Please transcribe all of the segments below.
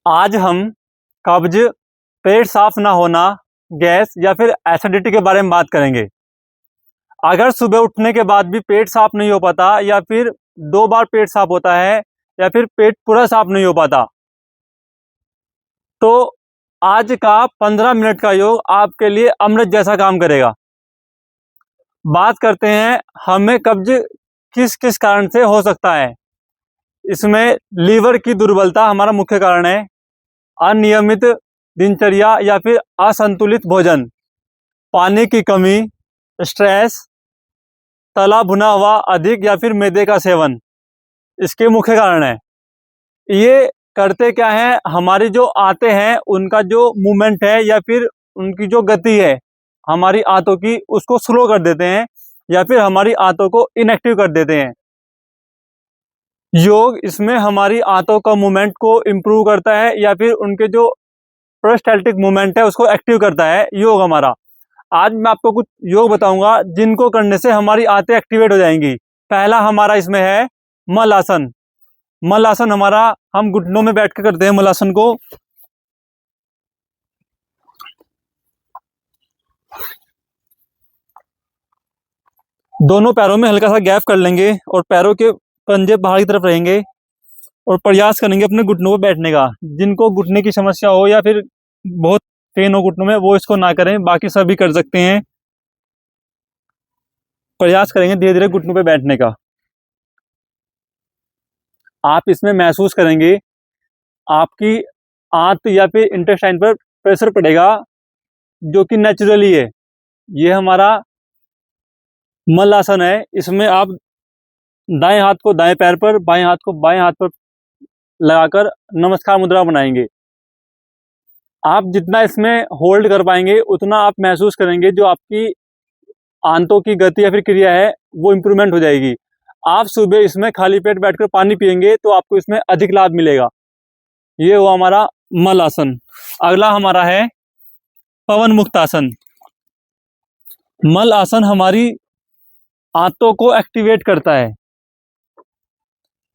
आज हम कब्ज, पेट साफ ना होना, गैस या फिर एसिडिटी के बारे में बात करेंगे। अगर सुबह उठने के बाद भी पेट साफ नहीं हो पाता या फिर 2 बार पेट साफ होता है या फिर पेट पूरा साफ नहीं हो पाता, तो आज का 15 मिनट का योग आपके लिए अमृत जैसा काम करेगा। बात करते हैं हमें कब्ज किस किस कारण से हो सकता है। इसमें लीवर की दुर्बलता हमारा मुख्य कारण है, अनियमित दिनचर्या या फिर असंतुलित भोजन, पानी की कमी, स्ट्रेस, तला भुना हुआ अधिक या फिर मैदे का सेवन इसके मुख्य कारण है। ये करते क्या है, हमारी जो आंतें हैं उनका जो मूवमेंट है या फिर उनकी जो गति है हमारी आंतों की, उसको स्लो कर देते हैं या फिर हमारी आंतों को इनएक्टिव कर देते हैं। योग इसमें हमारी आंतों का मूवमेंट को इम्प्रूव करता है या फिर उनके जो पेरिस्टाल्टिक मूवमेंट है उसको एक्टिव करता है योग हमारा। आज मैं आपको कुछ योग बताऊंगा जिनको करने से हमारी आंतें एक्टिवेट हो जाएंगी। पहला हमारा इसमें है मल आसन। मल आसन हमारा हम घुटनों में बैठ के करते हैं। मल आसन को दोनों पैरों में हल्का सा गैप कर लेंगे और पैरों के पंजे बाहर की तरफ रहेंगे और प्रयास करेंगे अपने घुटनों पर बैठने का। जिनको घुटने की समस्या हो या फिर बहुत पेन हो घुटनों में, वो इसको ना करें, बाकी सभी कर सकते हैं। प्रयास करेंगे धीरे धीरे घुटनों पे बैठने का। आप इसमें महसूस करेंगे आपकी आंत या फिर इंटेस्टाइन पर प्रेशर पड़ेगा, जो कि नेचुरली है। ये हमारा मल आसन है। इसमें आप दाएं हाथ को दाएं पैर पर, बाएं हाथ को बाएं हाथ पर लगाकर नमस्कार मुद्रा बनाएंगे। आप जितना इसमें होल्ड कर पाएंगे उतना आप महसूस करेंगे जो आपकी आंतों की गति या फिर क्रिया है वो इम्प्रूवमेंट हो जाएगी। आप सुबह इसमें खाली पेट बैठकर पानी पिएंगे तो आपको इसमें अधिक लाभ मिलेगा। ये हुआ हमारा मल आसन। अगला हमारा है पवन मुक्त आसन। मल आसन हमारी आंतों को एक्टिवेट करता है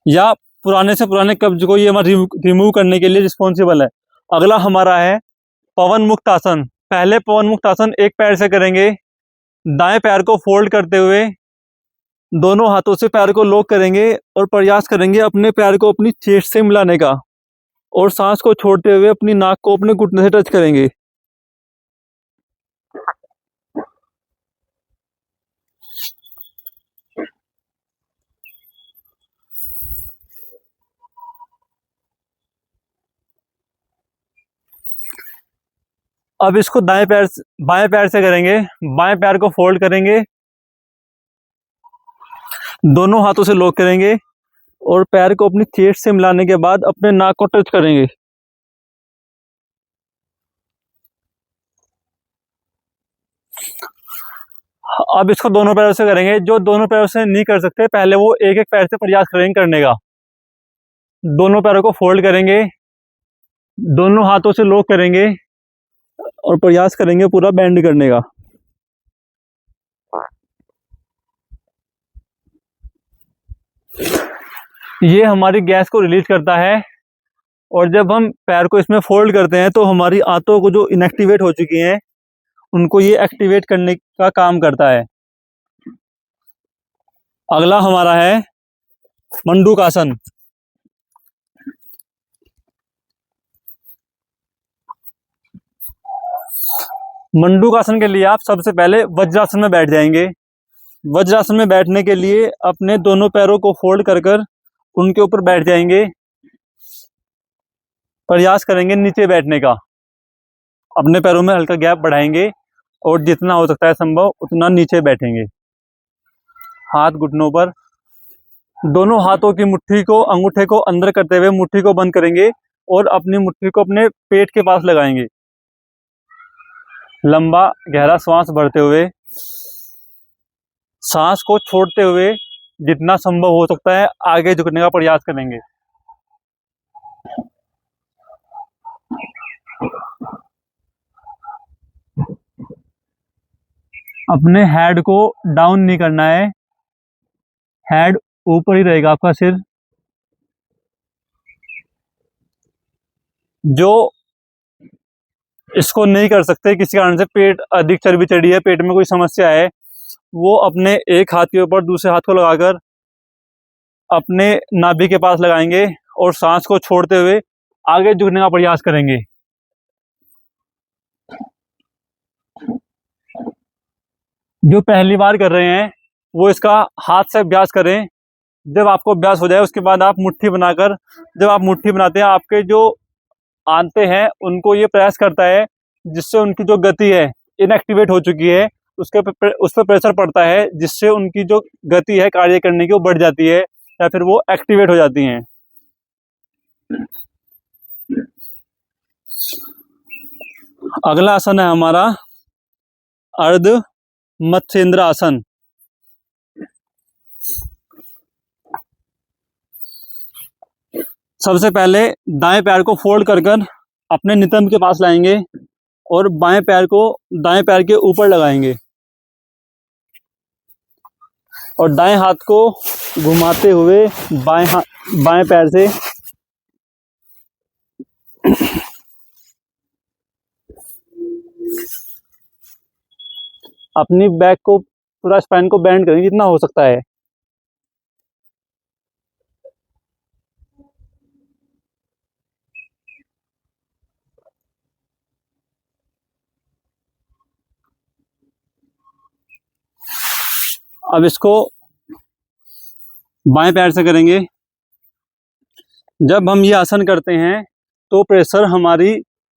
या पुराने से पुराने कब्ज को ये हमारा रिमूव करने के लिए रिस्पॉन्सिबल है। अगला हमारा है पवन मुक्त आसन। पहले पवन मुक्त आसन एक पैर से करेंगे। दाएं पैर को फोल्ड करते हुए दोनों हाथों से पैर को लॉक करेंगे और प्रयास करेंगे अपने पैर को अपनी चेस्ट से मिलाने का, और सांस को छोड़ते हुए अपनी नाक को अपने घुटने से टच करेंगे। अब इसको बाएं पैर से करेंगे। बाएं पैर को फोल्ड करेंगे, दोनों हाथों से लॉक करेंगे और पैर को अपनी चेस्ट से मिलाने के बाद अपने नाक को टच करेंगे। अब इसको दोनों पैरों से करेंगे। जो दोनों पैरों से नहीं कर सकते, पहले वो एक एक पैर से प्रयास करेंगे करने का। दोनों पैरों को फोल्ड करेंगे, दोनों हाथों से लॉक करेंगे और प्रयास करेंगे पूरा बेंड करने का। ये हमारी गैस को रिलीज करता है, और जब हम पैर को इसमें फोल्ड करते हैं तो हमारी आंतों को जो इनएक्टिवेट हो चुकी हैं उनको ये एक्टिवेट करने का काम करता है। अगला हमारा है मंडूक आसन। मंडूक आसन के लिए आप सबसे पहले वज्रासन में बैठ जाएंगे। वज्रासन में बैठने के लिए अपने दोनों पैरों को फोल्ड कर कर उनके ऊपर बैठ जाएंगे। प्रयास करेंगे नीचे बैठने का। अपने पैरों में हल्का गैप बढ़ाएंगे और जितना हो सकता है संभव उतना नीचे बैठेंगे। हाथ घुटनों पर, दोनों हाथों की मुट्ठी को, अंगूठे को अंदर करते हुए मुट्ठी को बंद करेंगे और अपनी मुट्ठी को अपने पेट के पास लगाएंगे। लंबा गहरा सांस भरते हुए सांस को छोड़ते हुए जितना संभव हो सकता है आगे झुकने का प्रयास करेंगे। अपने हेड को डाउन नहीं करना है, हेड ऊपर ही रहेगा आपका सिर। जो इसको नहीं कर सकते, किसी कारण से पेट अधिक चर्बी चढ़ी है, पेट में कोई समस्या है, वो अपने एक हाथ के ऊपर दूसरे हाथ को लगाकर अपने नाभि के पास लगाएंगे और सांस को छोड़ते हुए आगे झुकने का प्रयास करेंगे। जो पहली बार कर रहे हैं वो इसका हाथ से अभ्यास करें। जब आपको अभ्यास हो जाए उसके बाद आप मुट्ठी बनाकर, जब आप मुट्ठी बनाते हैं आपके जो आंते हैं उनको ये प्रेस करता है, जिससे उनकी जो गति है इनएक्टिवेट हो चुकी है, उस पर प्रेशर पड़ता है, जिससे उनकी जो गति है कार्य करने की वो बढ़ जाती है या फिर वो एक्टिवेट हो जाती हैं। अगला आसन है हमारा अर्ध मत्स्येंद्र आसन। सबसे पहले दाएं पैर को फोल्ड कर अपने नितंब के पास लाएंगे और बाएं पैर को दाएं पैर के ऊपर लगाएंगे और दाएं हाथ को घुमाते हुए बाएं पैर से अपनी बैक को पूरा स्पाइन को बेंड करेंगे जितना हो सकता है। अब इसको बाएं पैर से करेंगे। जब हम ये आसन करते हैं तो प्रेशर हमारी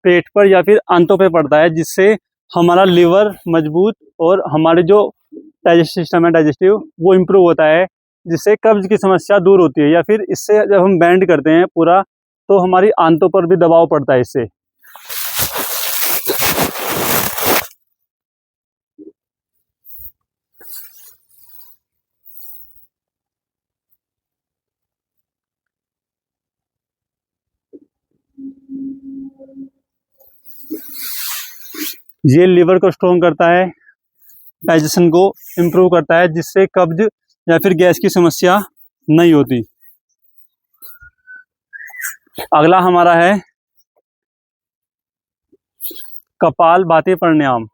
पेट पर या फिर आंतों पे पड़ता है, जिससे हमारा लिवर मजबूत और हमारे जो डाइजेस्टिव सिस्टम है डाइजेस्टिव वो इम्प्रूव होता है, जिससे कब्ज की समस्या दूर होती है। या फिर इससे जब हम बेंड करते हैं पूरा तो हमारी आंतों पर भी दबाव पड़ता है इससे। ये लिवर को स्ट्रॉन्ग करता है, डाइजेशन को इम्प्रूव करता है, जिससे कब्ज या फिर गैस की समस्या नहीं होती। अगला हमारा है कपालभाति प्राणायाम।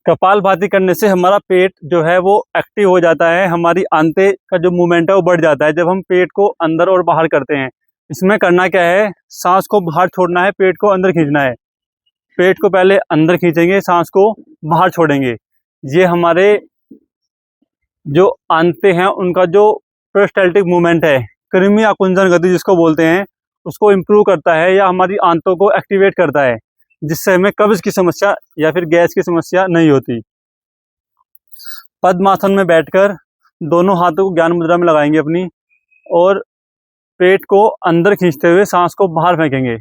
कपालभाति करने से हमारा पेट जो है वो एक्टिव हो जाता है, हमारी आंते का जो मूवमेंट है वो बढ़ जाता है जब हम पेट को अंदर और बाहर करते हैं। इसमें करना क्या है, सांस को बाहर छोड़ना है, पेट को अंदर खींचना है। पेट को पहले अंदर खींचेंगे, सांस को बाहर छोड़ेंगे। ये हमारे जो आंते हैं उनका जो पेरिस्टाल्टिक मूवमेंट है, कृमि आकुंचन गति जिसको बोलते हैं, उसको इम्प्रूव करता है या हमारी आंतों को एक्टिवेट करता है, जिससे हमें कब्ज की समस्या या फिर गैस की समस्या नहीं होती। पद्मासन में बैठकर दोनों हाथों को ज्ञान मुद्रा में लगाएंगे अपनी और पेट को अंदर खींचते हुए सांस को बाहर फेंकेंगे।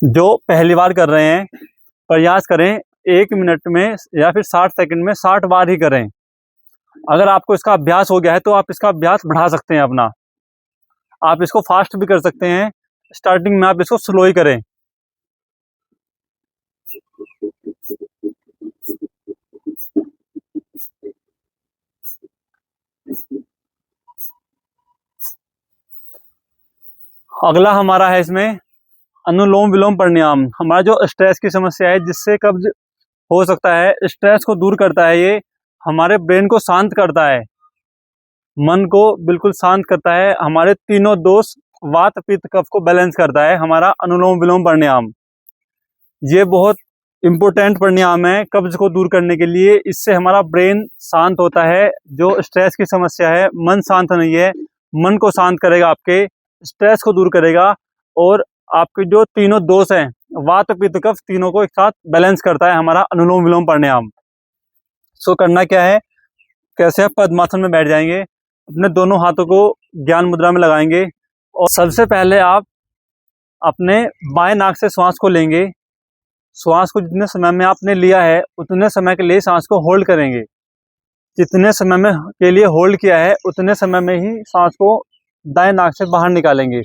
जो पहली बार कर रहे हैं प्रयास करें 1 मिनट में या फिर 60 सेकंड में 60 बार ही करें। अगर आपको इसका अभ्यास हो गया है तो आप इसका अभ्यास बढ़ा सकते हैं अपना। आप इसको फास्ट भी कर सकते हैं, स्टार्टिंग में आप इसको स्लो ही करें। अगला हमारा है इसमें अनुलोम विलोम प्राणायाम। हमारा जो स्ट्रेस की समस्या है, जिससे कब्ज हो सकता है, स्ट्रेस को दूर करता है। ये हमारे ब्रेन को शांत करता है, मन को बिल्कुल शांत करता है, हमारे तीनों दोष वात पित्त कफ को बैलेंस करता है हमारा अनुलोम विलोम प्राणायाम। ये बहुत इम्पोर्टेंट प्राणायाम है कब्ज को दूर करने के लिए। इससे हमारा ब्रेन शांत होता है। जो स्ट्रेस की समस्या है, मन शांत नहीं है, मन को शांत करेगा, आपके स्ट्रेस को दूर करेगा और आपके जो तीनों दोष हैं वात पित्त कफ, तीनों को एक साथ बैलेंस करता है हमारा अनुलोम विलोम प्राणायाम। सो करना क्या है, कैसे आप पद्मासन में बैठ जाएंगे, अपने दोनों हाथों को ज्ञान मुद्रा में लगाएंगे और सबसे पहले आप अपने बाएं नाक से श्वास को लेंगे। श्वास को जितने समय में आपने लिया है उतने समय के लिए सांस को होल्ड करेंगे। जितने समय में के लिए होल्ड किया है उतने समय में ही सांस को दाएं नाक से बाहर निकालेंगे।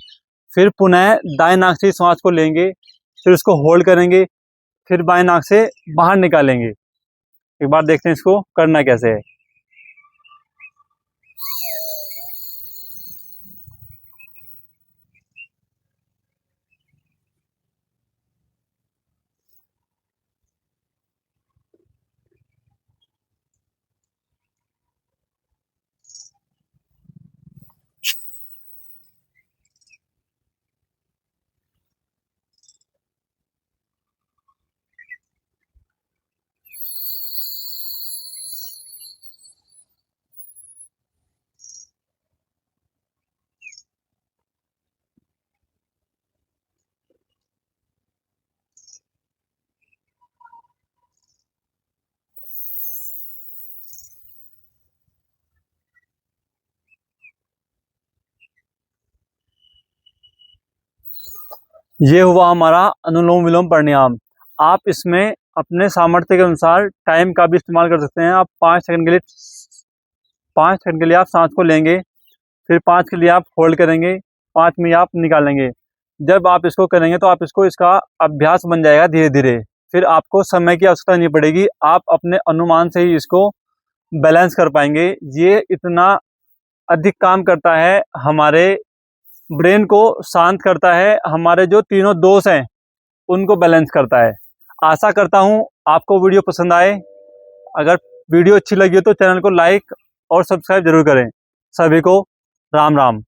फिर पुनः दाएं नाक से श्वास को लेंगे, फिर उसको होल्ड करेंगे, फिर बाएं नाक से बाहर निकालेंगे। एक बार देखते हैं इसको करना कैसे है। ये हुआ हमारा अनुलोम विलोम प्राणायाम। आप इसमें अपने सामर्थ्य के अनुसार टाइम का भी इस्तेमाल कर सकते हैं। आप 5 सेकंड के लिए आप सांस को लेंगे, फिर 5 के लिए आप होल्ड करेंगे, 5 में आप निकालेंगे। जब आप इसको करेंगे तो आप इसका अभ्यास बन जाएगा धीरे धीरे। फिर आपको समय की आवश्यकता नहीं पड़ेगी, आप अपने अनुमान से ही इसको बैलेंस कर पाएंगे। ये इतना अधिक काम करता है, हमारे ब्रेन को शांत करता है, हमारे जो तीनों दोष हैं उनको बैलेंस करता है। आशा करता हूँ आपको वीडियो पसंद आए। अगर वीडियो अच्छी लगी हो तो चैनल को लाइक और सब्सक्राइब जरूर करें। सभी को राम राम।